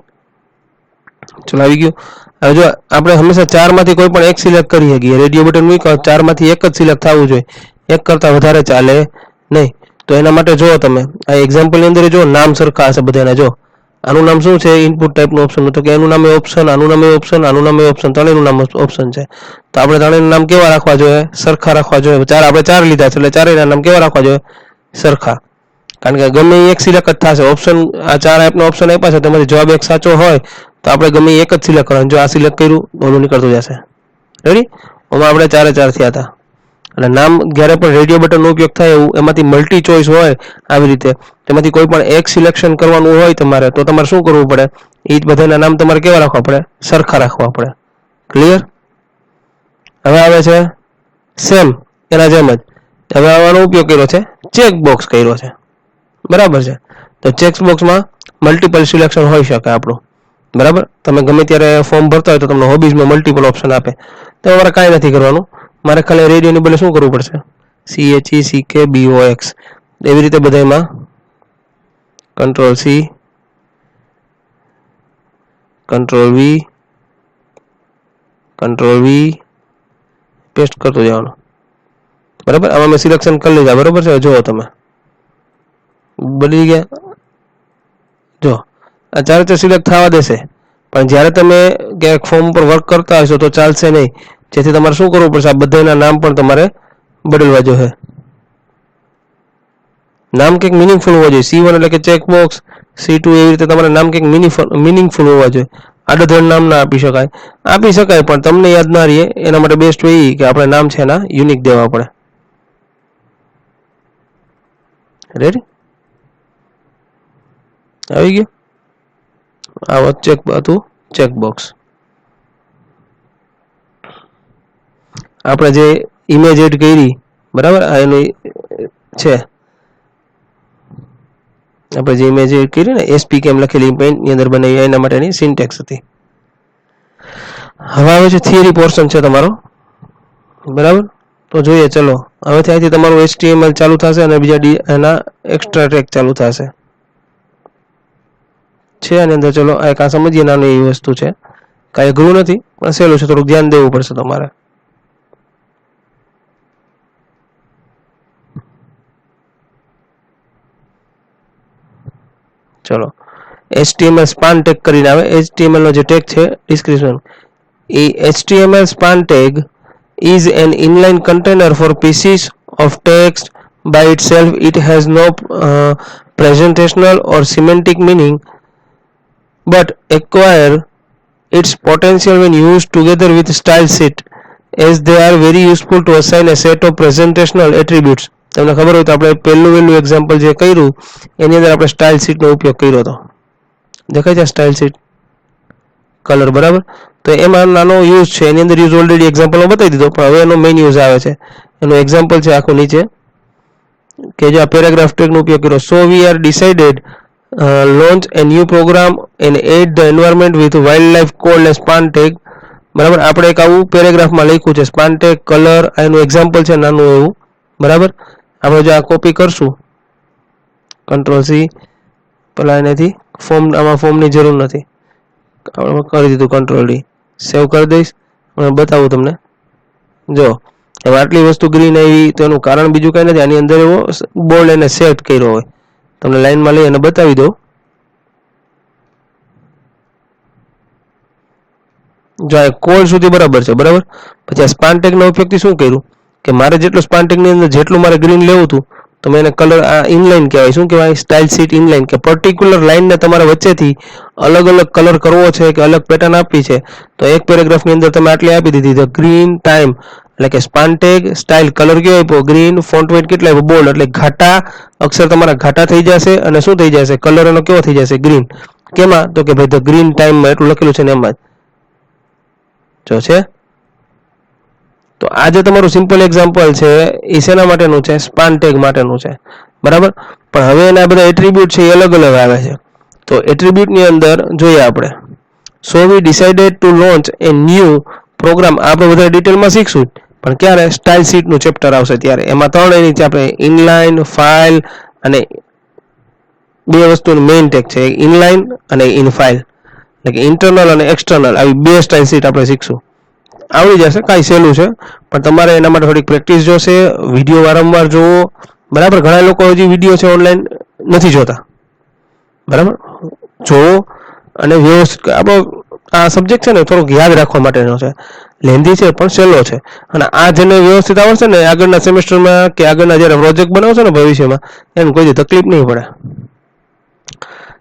S1: ચલો આવી ગયું. હવે જો આપણે હંમેશા 4 માંથી કોઈ પણ એક સિલેક્ટ કરી શકીએ. રેડિયો બટન મૂક્યો 4 માંથી એક જ સિલેક્ટ થવું જોઈએ, એક કરતાં વધારે ચાલે નહીં. તો એના માટે જો તમે આ એક્ઝામ્પલની અંદર જો નામ સરખા હશે બધાના. જો આનું નામ શું છે, ઇનપુટ ટાઈપનું ઓપ્શન, તો કે એનું નામ એ ઓપ્શન, આનું નામ એ ઓપ્શન, આનું નામ એ ઓપ્શન, ત્રણેયનું નામ ઓપ્શન છે. તો આપણે ત્રણેયનું નામ કેવા રાખવા જોઈએ? સરખા રાખવા જોઈએ. આપણે 4 લીધા છે એટલે ચારેયના નામ કેવા રાખવા જોઈએ? સરખા. કારણ કે ગમે એક સિલેક્ટ જ થશે. ઓપ્શન આ 4 એપનો ઓપ્શન આપ્યા છે, તેમાંથી જવાબ એક સાચો હોય તો આપણે ગમે એક જ સિલેક્ટ કરવાનું. જો આ સિલેક્ટ કર્યું ઓલું નીકળતું જશે. રેડી? આમાં આપણે 4 થયા હતા. અને નામ જ્યારે પણ રેડિયો બટનનો ઉપયોગ થાય એવું એમાંથી મલ્ટી ચોઇસ હોય આવી રીતે, તેમાંથી કોઈ પણ એક સિલેક્શન કરવાનું હોય તમારે, તો તમારે શું કરવું પડે? એ જ બધાના નામ તમારે કેવા રાખવા પડે? સરખા રાખવા પડે. ક્લિયર? હવે આવે છે સેમ એના જેમ જ. હવે આનો ઉપયોગ કર્યો છે, ચેક બોક્સ કર્યો છે. બરાબર છે? તો ચેક બોક્સમાં મલ્ટિપલ સિલેક્શન હોઈ શકે આપણું. બરાબર? તમે ગમે ત્યારે ફોર્મ ભરતા હોય તો તમને હોબીઝમાં મલ્ટિપલ ઓપ્શન આપે. તો મારે કાંઈ નથી કરવાનું. મારે ખાલી રેડિયોની બદલે શું કરવું પડશે? CHECKBOX. એવી રીતે બધામાં Ctrl+C, Ctrl+V, Ctrl+V પેસ્ટ કરતું જવાનું. બરાબર? આમાં મેં સિલેક્શન કરી લીધા. બરાબર છે? જુઓ તમે બદલી ગયા. જો આ 4 સિલેક્ટ થવા દેશે, પણ જ્યારે તમે ક્યાંક ફોર્મ પર વર્ક કરતા હશો તો ચાલશે નહીં. જેથી તમારે શું કરવું પડશે? આ બધાના નામ પણ તમારે બદલવા જોઈએ. નામ કંઈક મિનિંગફુલ હોવા જોઈએ. C1 એટલે કે ચેકબોક્સ, C2 એવી રીતે તમારે નામ કંઈક મિનિંગફુલ હોવા જોઈએ. આડોધડ નામ ના આપી શકાય. આપી શકાય પણ તમને યાદ ના રહીએ એના માટે બેસ્ટ એ કે આપણે નામ છે એના યુનિક દેવા પડે. રેડી? આવી ગયું? આ ચેક હતું ચેકબોક્સ. આપણે જે ઇમેજ એડ કરી, બરાબર, આ એની છે. આપણે જે ઇમેજ એડ કરી ને SPKM લખેલી પેઇન્ટની અંદર બનાવી, એના માટેની સિન્ટેક્સ હતી. હવે આવે છે થિયરી પોર્શન છે તમારો. બરાબર? તો જોઈએ ચલો. હવેથી અહીંથી તમારું HTML ચાલુ થશે અને બીજા એના એક્સ્ટ્રા ટ્રેક ચાલુ થશે. છે આની અંદર. ચલો આ સમજીએ. નાની એવી વસ્તુ છે, કાંઈ અઘરું નથી પણ સહેલું છે. થોડુંક ધ્યાન દેવું પડશે તમારે. ચલો HTML સ્પાન ટેગ કરીને આવે. HTML નો જે ટેગ છે description, A HTML span tag is an inline container for pieces of text by itself. It has no presentational or semantic meaning but acquire its potential when used together with style sheet, as they are very useful to assign a set of presentational attributes. તમને ખબર હોય તો આપણે પહેલું example જે કર્યું એની અંદર આપણે સ્ટાઇલ શીટનો ઉપયોગ કર્યો હતો. દેખાય છે સ્ટાઇલ શીટ કલર? બરાબર? તો એમાં નાનો યુઝ છે. એની અંદર યુઝ ઓલરેડી એક્ઝામ્પલમાં બતાવી દીધો, પણ હવે એનો મેઇન યુઝ આવે છે. એનું એક્ઝામ્પલ છે આખું નીચે, કે જે આ પેરેગ્રાફ ટેગનો ઉપયોગ કર્યો. So we are decided launch a new program and add the environment with wildlife called a span tag. બરાબર? આપણે એક આવું પેરેગ્રાફમાં લખ્યું છે સ્પાન ટેગ કલર. એનું એક્ઝામ્પલ છે નાનું એવું. બરાબર? આપણે જો આ કોપી કરશું Ctrl+C, પેલા એનાથી ફોર્મ, આમાં ફોર્મની જરૂર નથી, આપણે કરી દીધું Ctrl+D. સેવ કરી દઈશ. બતાવું તમને. જો હવે આટલી વસ્તુ ગ્રીન આવી તો એનું કારણ બીજું કંઈ નથી. આની અંદર એવો બોર્ડ એને સેટ કર્યો હોય. તમને લાઈનમાં લઈ અને બતાવી દઉં. જો આ કોડ સુધી બરાબર છે. બરાબર? પછી આ સ્પાન ટેગનો ઉપયોગથી શું કર્યું કે મારે જેટલું સ્પાન ટેગની અંદર જેટલું મારે ગ્રીન લેવું હતું તો મેં એને કલર, આ ઇનલાઇન કહેવાય. શું કહેવાય? સ્ટાઇલ શીટ ઇનલાઇન, કે પર્ટિક્યુલર લાઇનને તમારે વચ્ચેથી અલગ અલગ કલર કરવો છે કે અલગ પેટર્ન આપવી છે. તો એક પેરેગ્રાફની અંદર તમે આટલી આપી દીધી, ધ ગ્રીન ટાઈમ, એટલે કે સ્પાન ટેગ સ્ટાઇલ કલર કેવો આપ્યો? ગ્રીન. ફોન્ટ વેઇટ કેટલા આપ્યો? બોલ્ડ. એટલે ઘાટા અક્ષર તમારા ઘાટા થઈ જશે અને શું થઈ જશે? કલર એનો કેવો થઈ જશે? ગ્રીન. કેમાં? તો કે ભાઈ ધ ગ્રીન ટાઈમમાં એટલું લખેલું છે ને એમાં જ. જો છે. તો આ જે તમારું સિમ્પલ એક્ઝામ્પલ છે એ શેના માટેનું છે? સ્પાન ટેગ માટેનું છે. બરાબર? પણ હવે એના બધા એટ્રીબ્યુટ છે એ અલગ અલગ આવે છે. તો એટ્રીબ્યુટની અંદર જોઈએ આપણે. So we decided to launch a new program. આપણે બધા ડિટેલમાં શીખશું. પણ ક્યારે સ્ટાઇલ શીટનું ચેપ્ટર આવશે ત્યારે એમાં ત્રણ એની આપણે ઇનલાઇન ફાઇલ અને બે વસ્તુનું મેઇન ટેગ છે ઇનલાઇન અને ઇન ફાઇલ એટલે કે ઇન્ટરનલ અને એક્સટર્નલ આવી બે સ્ટાઇલ શીટ આપણે શીખશું આવડી જશે કાંઈ સહેલું છે પણ તમારે એના માટે થોડીક પ્રેક્ટિસ જોશે વિડીયો વારંવાર જોવો બરાબર ઘણા લોકો હજી વિડીયો છે ઓનલાઈન નથી જોતા બરાબર જોવો અને વ્યવસ્થિત આપણો આ સબ્જેક્ટ છે ને થોડોક યાદ રાખવા માટેનો છે લેન્ધી છે પણ સહેલો છે અને આ જેને વ્યવસ્થિત આવડશે ને આગળના સેમેસ્ટરમાં કે આગળના જ્યારે પ્રોજેક્ટ બનાવશો ને ભવિષ્યમાં એને કોઈ તકલીફ નહીં પડે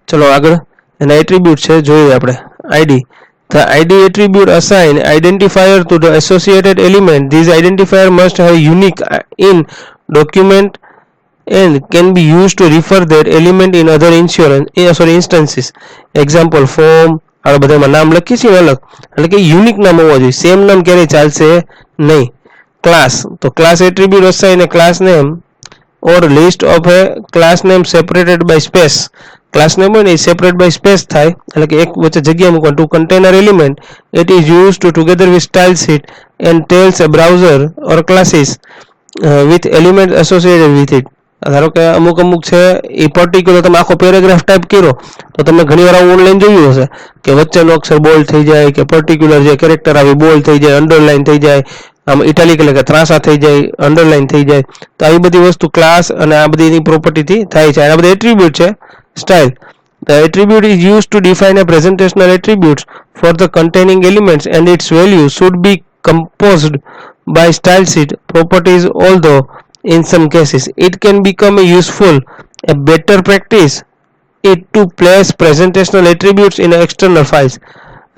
S1: ચલો આગળ એના એટ્રીબ્યુટ છે જોઈએ આપણે ID The ID attribute assign identifier to the associated element. This identifier must have unique in document and can be used to refer that element in other instances. Example form આ બધામાં નામ લખીએ છીએ અલગ એટલે કે યુનિક નામ હોવા જોઈએ સેમ નામ ક્યારેય ચાલશે નહીં ક્લાસ તો class attribute assign a class name or list of a class name separated by space class name હોય ને સેપરેટ બાય સ્પેસ થાય એટલે કે એક વચ્ચે જગ્યા મૂકવા to container element it is used to together with style sheet and tells a browser or classes with element associated with it ધારો કે અમુક છે એ પર્ટિક્યુલર તમે આખો પેરેગ્રાફ ટાઈપ કર્યો તો તમે ઘણીવાર આવું ઓનલાઈન જોયું હશે કે વચ્ચેનો અક્ષર બોલ્ડ થઈ જાય કે પર્ટિક્યુલર જે કેરેક્ટર આવે બોલ્ડ થઈ જાય અંડરલાઈન થઈ જાય આમ ઇટાલિક એટલે કે ત્રાંસા થઈ જાય અંડરલાઈન થઈ જાય તો આવી બધી વસ્તુ ક્લાસ અને આ બધીની પ્રોપર્ટીથી થાય છે આ બધા એટ્રીબ્યુટ છે style. The attribute is used to define a presentational attributes for the containing elements and its value should be composed by style sheet properties although in some cases it can become a better practice it to place presentational attributes in external files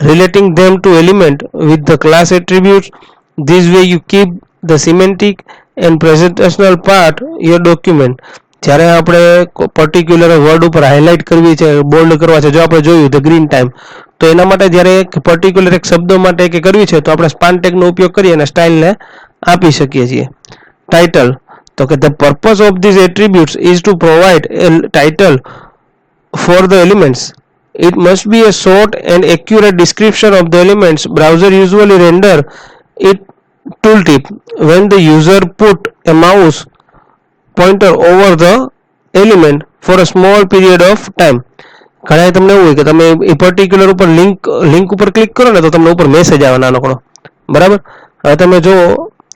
S1: relating them to element with the class attributes this way you keep the semantic and presentational part your document જ્યારે આપણે particular word ઉપર highlight કરવી છે bold કરવા છે જો આપણે જોયું ધ ગ્રીન ટાઈમ તો એના માટે જ્યારે પર્ટિક્યુલર એક શબ્દ માટે કે કરવી છે તો આપણે સ્પાન ટેગનો ઉપયોગ કરી અને સ્ટાઇલને આપી શકીએ છીએ ટાઇટલ તો કે the purpose of this attributes is to provide a title for the elements it must be a short and accurate description of the elements browser usually render it tooltip when the user put a mouse pointer over the element for a small period of time ઘણા તમને એવું હોય કે તમે એ particular ઉપર link ઉપર click કરો ને તો તમને ઉપર મેસેજ આવે નાનકડો બરાબર હવે તમે જો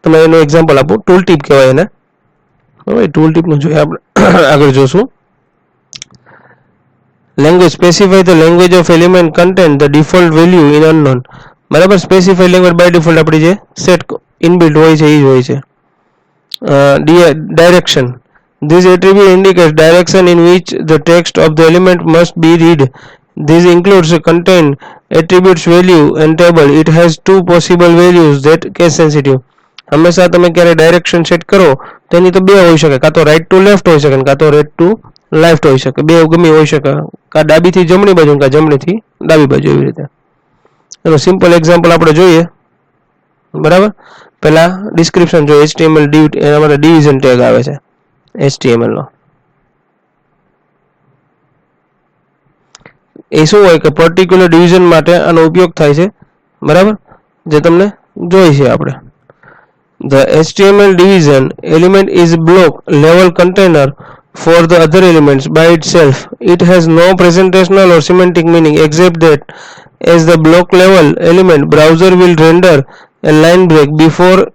S1: તમે એનું એક્ઝામ્પલ આપો ટૂલ ટીપ કહેવાય એને બરાબર ટૂલ ટીપનું જોઈએ આપણે આગળ જોશું language specify the language of element content the default value in unknown બરાબર સ્પેસિફાઈ લેંગ્વેજ બાય ડિફોલ્ટ આપણી જે સેટ ઇનબિલ્ટ હોય છે એ જ હોય છે direction this attribute indicates direction in which the text of the element must be read this includes contain attributes value and table it has two possible values that case sensitive હંમેશા તમે ક્યારે direction set કરો તેની તો બે હોઈ શકે કાં તો રાઈટ ટુ લેફ્ટ હોઈ શકે કાં તો રાઈટ ટુ લેફ્ટ હોઈ શકે બે ગમે હોઈ શકે કાં ડાબીથી જમણી બાજુ કાં જમણીથી ડાબી બાજુ એવી રીતે એનો સિમ્પલ એક્ઝામ્પલ આપણે જોઈએ બરાબર પહેલા ડિસ્ક્રિપ્શન જો HTML div એના માટે ડિવિઝન ટેગ આવે છે HTML નો એ શું હોય કે પર્ટિક્યુલર ડિવિઝન માટે આનો ઉપયોગ થાય છે બરાબર જે તમને જોઈ છે આપણે the HTML division element is block level container for the other elements by itself it has no presentational or semantic meaning except that as the block level element browser will render a line break before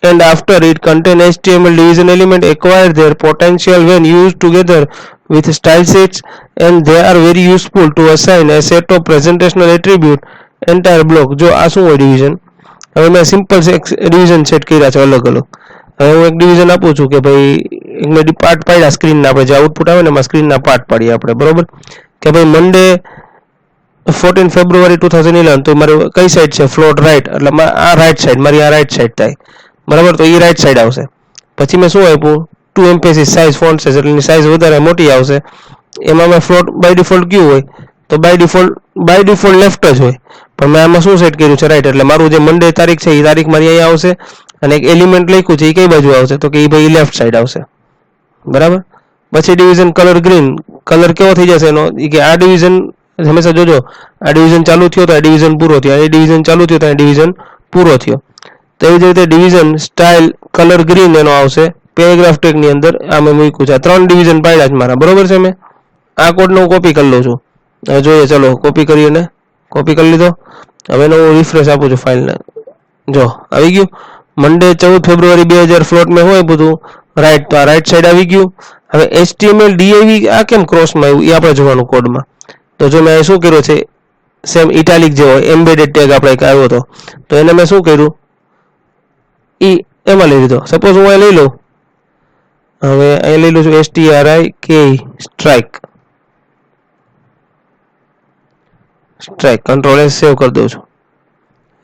S1: and after it contain HTML division element acquire their potential when used together with style sheets and they are very useful to assign a set of presentational attribute entire block જો આ શું હોય division હવે મેં simple division set કર્યા છે અલગ અલગ હવે હું એક ડિવિઝન આપું છું કે ભાઈ એક મેં પાર્ટ પાડ્યા સ્ક્રીનના આપણે જે આઉટપુટ આવે ને એમાં સ્ક્રીનના પાર્ટ પાડીએ આપણે બરોબર કે ભાઈ મંડે 14 ફેબ્રુઆરી 2011 તો મારી કઈ સાઈડ છે ફ્લોટ રાઈટ એટલે આ રાઈટ સાઈડ મારી આ રાઈટ સાઈડ થાય બરાબર તો એ રાઈટ સાઈડ આવશે પછી મેં શું આપ્યું 2 MPC સાઈઝ ફોન્ટ સાઈઝ એટલે સાઈઝ વધારે મોટી આવશે એમાં મેં ફ્લોટ બાય ડિફોલ્ટ કયું હોય તો બાય ડિફોલ્ટ લેફ્ટ જ હોય પણ મેં આમાં શું સેટ કર્યું છે રાઈટ એટલે મારું જે મંડે તારીખ છે એ તારીખ મારી અહીંયા આવશે અને એક એલિમેન્ટ લખ્યું છે એ કઈ બાજુ આવશે તો કે એ ભાઈ લેફ્ટ સાઈડ આવશે બરાબર પછી ડિવિઝન કલર ગ્રીન કલર કેવો થઈ જશે એનો કે આ ડિવિઝન હંમેશા જોજો આ ડિવિઝન ચાલુ થયો તો આ ડિવિઝન પૂરો થયો આ ડિવિઝન ચાલુ થયો તો આ ડિવિઝન પૂરો થયો તો એવી જ રીતે ડિવિઝન સ્ટાઇલ કલર ગ્રીન એનો આવશે પેરેગ્રાફ ટેગની અંદર. આ મેં મૂક્યું છે. 3 ડિવિઝન પાડ્યા છે મારા, બરોબર છે. મેં આ કોડને હું કોપી કરી લઉં છું. હવે જોઈએ, ચલો કોપી કરીને કોપી કરી લીધો. હવે એનો હું રિફ્રેશ આપું છું ફાઇલને. જો આવી ગયું. મંડે 14 ફેબ્રુઆરી 2000 ફ્લોટ મેં હોય બધું રાઈટ, તો આ રાઈટ સાઈડ આવી ગયું. હવે HTML div આ કેમ ક્રોસમાં આવ્યું એ આપણે જોવાનું કોડમાં. તો જો મેં શું કર્યું છે, સેમ ઇટાલિક જેવો એમ્બેડેડ ટેગ આપણે એક આવ્યો હતો, તો એને મેં શું કર્યું, એમાં લઈ લીધો. સપોઝ હું અહીં લઈ લઉં, હવે અહીં લઈ લઉં છું STRIK સ્ટ્રાઇક. કંટ્રોલ S સેવ કરી દઉં છું,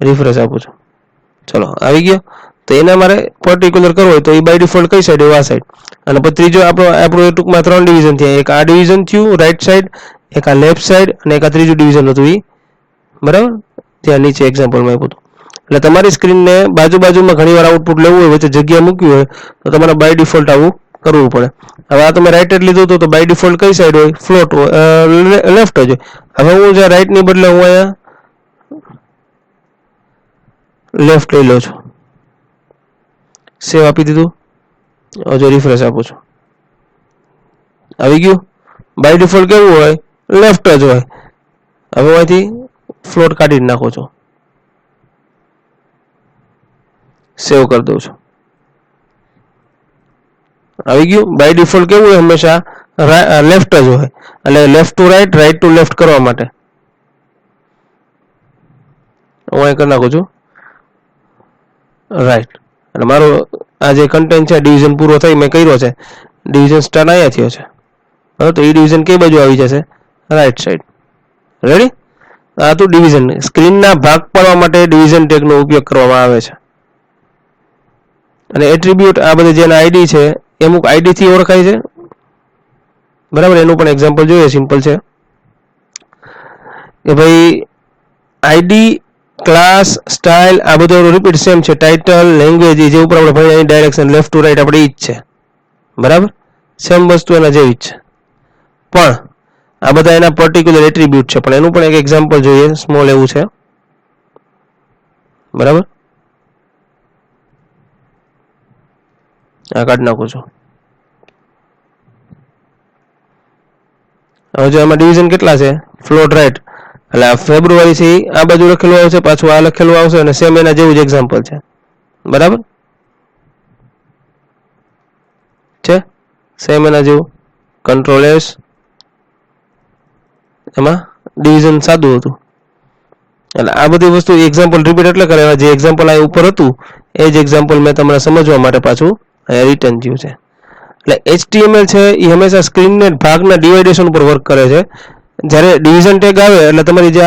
S1: રિફ્રેશ આપું છું. ચલો આવી ગયો. તો એના મારે પર્ટિક્યુલર કરવો હોય તો એ બાય ડિફોલ્ટ કઈ સાઈડ હોય, આ સાઈડ. અને પછી ત્રીજો આપણું એ ટૂંકમાં 3 ડિવિઝન થયા. એક આ ડિવિઝન થયું રાઈટ સાઈડ, એક આ લેફ્ટ સાઈડ, અને એક આ ત્રીજું ડિવિઝન હતું એ, બરાબર. ત્યાં નીચે એક્ઝામ્પલમાં આપ્યું હતું. એટલે તમારી સ્ક્રીનને બાજુમાં ઘણીવાર આઉટપુટ લેવું હોય, વચ્ચે જગ્યા મૂકવી હોય, તો તમારે બાય ડિફોલ્ટ આવું કરવું પડે. હવે આ તમે રાઈટ જ લીધું હતું, તો બાય ડિફોલ્ટ કઈ સાઈડ હોય, ફ્લોટ હોય, લેફ્ટ જ હોય. હવે હું જ્યાં રાઈટ ની બદલે હું અહીંયા લેફ્ટ લઈ લઉં છું. સેવ આપી દીધું. જો રિફ્રેશ આપું છું, આવી ગયું. બાય ડિફોલ્ટ કેવું હોય, લેફ્ટ જ હોય. હવે અહીંથી ફ્લોટ કાઢી નાખું છું, સેવ કરી દઉં છું. આવી ગયું. બાય ડિફોલ્ટ કેવું હોય, હંમેશા લેફ્ટ જ હોય. એટલે left to right, right to left કરવા માટે હું અહીં કરી નાખું છું રાઈટ. અને મારો આ જે કન્ટેન્ટ છે ડિવિઝન પૂરો થઈ મેં કર્યો છે, ડિવિઝન સ્ટાર્ટ અહીંયા થયો છે. હવે તો એ ડિવિઝન કઈ બાજુ આવી જશે, રાઈટ સાઈડ. રેડી. આ તો ડિવિઝન સ્ક્રીનના ભાગ પાડવા માટે ડિવિઝન ટેગનો ઉપયોગ કરવામાં આવે છે. અને એટ્રીબ્યુટ આ બધી જેના આઈડી છે એ અમુક આઈડી થી ઓળખાય છે, બરાબર. એનું પણ એક્ઝામ્પલ જોઈએ, સિમ્પલ છે કે ભાઈ આઈડી, ક્લાસ, સ્ટાઇલ આ બધું રિપીટ સેમ છે. ટાઇટલ, લેંગ્વેજ જે ઉપર આપણે ભણીએ ડાયરેક્શન લેફ્ટ ટુ રાઈટ આપણે ઈ જ છે, બરાબર. સેમ વસ્તુ એના જેવી જ છે, પણ આ બધા એના પર્ટિક્યુલર એટ્રીબ્યુટ છે. પણ એનું પણ એક એક્ઝામ્પલ જોઈએ, સ્મોલ એવું છે, બરાબર. આ કાઢી નાખું છું. હવે જો આમાં ડિવિઝન કેટલા છે, ફ્લોટ રાઈટ, એટલે આ ફેબ્રુઆરી થી આ બાજુ લખેલું આવશે, પાછું આ લખેલું આવશે, અને સેમ એના જેવું જ એક્ઝામ્પલ છે, બરાબર છે. સેમ એના જેવું. કંટ્રોલ S, એમાં ડિવિઝન સાદું હતું. એટલે આ બધી વસ્તુ એક્ઝામ્પલ રિપીટ એટલે કરે, જે એક્ઝામ્પલ આ ઉપર હતું એ જ એક્ઝામ્પલ મેં તમને સમજવા માટે પાછું અહીંયા રિટર્ન થયું છે. એટલે HTML છે એ હંમેશા સ્ક્રીનને ભાગના ડિવાઇડેશન ઉપર વર્ક કરે છે. જ્યારે ડિવિઝન ટેગ આવે એટલે તમારી જે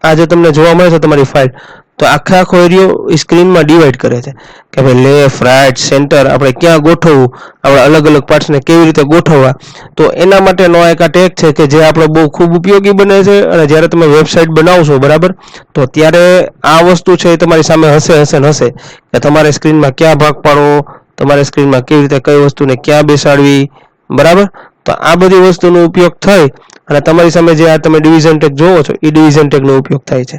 S1: આ જે તમને જોવા મળે છે તમારી ફાઇલ, તો આખો એરિયો એ સ્ક્રીનમાં ડિવાઈડ કરે છે કે ભાઈ લેફ્ટ, રાઈટ, સેન્ટર આપણે ક્યાં ગોઠવવું, આપણે અલગ અલગ પાર્ટ્સને કેવી રીતે ગોઠવવા. તો એના માટેનો એક આ ટેગ છે કે જે આપણે બહુ ખૂબ ઉપયોગી બને છે. અને જ્યારે તમે વેબસાઇટ બનાવશો, બરાબર, તો ત્યારે આ વસ્તુ છે એ તમારી સામે હશે કે તમારે સ્ક્રીનમાં ક્યાં ભાગ પાડવો, તમારે સ્ક્રીનમાં કેવી રીતે કઈ વસ્તુને ક્યાં બેસાડવી, બરાબર. તો આ બધી વસ્તુનો ઉપયોગ થઈ અને તમારી સામે જે આ તમે ડિવિઝન ટેગ જોવો છો એ ડિવિઝન ટેગનો ઉપયોગ થાય છે.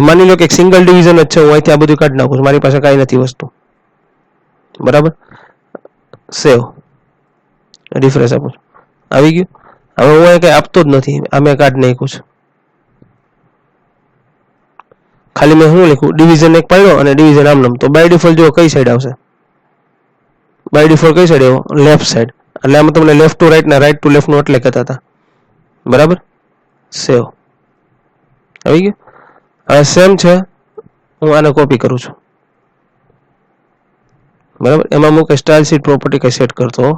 S1: માની લો કે એક સિંગલ ડિવિઝન જ છે, હું અહીંથી આ બધું કાઢી નાખું છું, મારી પાસે કાંઈ નથી વસ્તુ, બરાબર. સેવ, રિફ્રેશ આપું છું, આવી ગયું. હવે હું અહીં કંઈ આપતો જ નથી, આ મેં કાઢી નાખ્યું છે. ખાલી મેં શું લખ્યું, ડિવિઝન એક પાડ્યો અને ડિવિઝન આમ નામ. તો બાય ડિફોલ્ટ જો કઈ સાઈડ આવશે, બાય ડિફોલ્ટ કઈ સાઈડ આવ્યો, લેફ્ટ સાઈડ. એટલે આમાં તમને લેફ્ટ ટુ રાઈટ ને રાઈટ ટુ લેફ્ટ નું એટલે કહેતા હતા, બરાબર. સેવ, આવી ગયું. હવે સેમ છે, હું આને કોપી કરું છું, બરાબર. એમાં હું કઈ સ્ટાઇલ શીટ પ્રોપર્ટી કઈ સેટ કરતો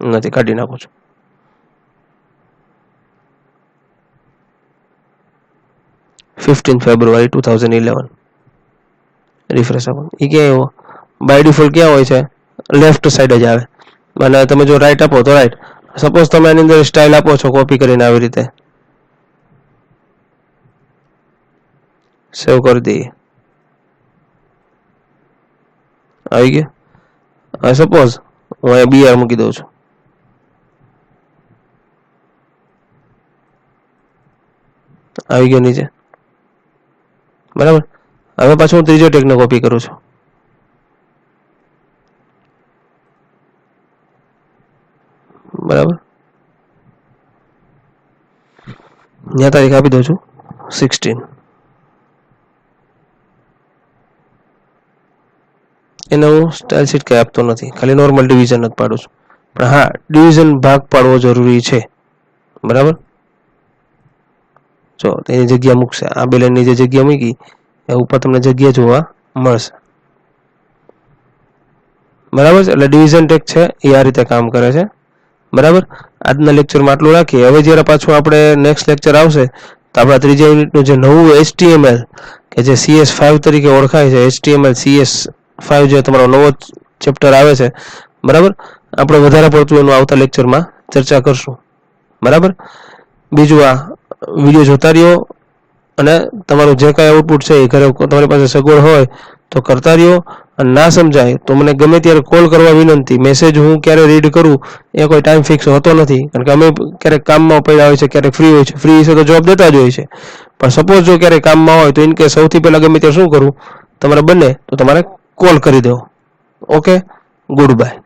S1: નથી, કાઢી નાખું છું. February 2011 રિફ્રેશ આપો. એ ક્યાં આવ્યો, બાય ડિફોલ્ટ ક્યાં હોય છે, લેફ્ટ સાઈડ જ આવે. અને તમે જો રાઈટ આપો તો રાઈટ. સપોઝ તમે આની અંદર સ્ટાઇલ આપો છો કોપી કરીને આવી રીતે, સેવ કરી દઈએ, આવી ગયું. હવે સપોઝ હું અહીંયા BR મૂકી દઉં છું, આવી ગયો નીચે, બરાબર. હવે પાછું હું ત્રીજો ટેગને કોપી કરું છું. બરાબર, ત્યાં તારીખ આપી દઉં છું 16. એને હું સ્ટાઇલ શીટ કંઈ આપતો નથી, ખાલી નોર્મલ ડિવિઝન જ પાડું છું. પણ હા, ડિવિઝન ભાગ પાડવો જરૂરી છે. બરાબર, જો તેની જગ્યા મૂકશે. આ બે લાઈનની જે જગ્યા મૂકી એ ઉપર તમને જગ્યા જોવા મળશે. બરાબર છે, એટલે ડિવિઝન ટેગ છે એ આ રીતે કામ કરે છે. બરાબર, આજના લેક્ચરમાં આટલું રાખીએ. હવે જ્યારે પાછું આપણે નેક્સ્ટ લેક્ચર આવશે તો આપણા ત્રીજા યુનિટનું જે નવું HTML કે જે CS5 તરીકે ઓળખાય છે, HTML CS5 જે તમારો નવો ચેપ્ટર આવે છે, બરાબર, આપણે વધારે પડતું એનું આવતા લેક્ચરમાં ચર્ચા કરશું. બરાબર, બીજું આ વિડીયો જોતા રહ્યો અને તમારું જે કાંઈ આઉટપુટ છે એ ઘરે તમારી પાસે સગવડ હોય તો કરતા રહ્યો. અને ના સમજાય તો મને ગમે ત્યારે કોલ કરવા વિનંતી. મેસેજ હું ક્યારે રીડ કરું એ કોઈ ટાઈમ ફિક્સ હોતો નથી, કારણ કે અમે ક્યારેક કામમાં પડ્યા હોય છે, ક્યારેક ફ્રી હોય છે. ફ્રી છે તો જવાબ દેતા જ હોય છે, પણ સપોઝ જો ક્યારેક કામમાં હોય તો ઇન કેસ સૌથી પહેલાં ગમે ત્યારે શું કરું, તમારે બને તો તમારે કોલ કરી દેવો. Okay, good bye.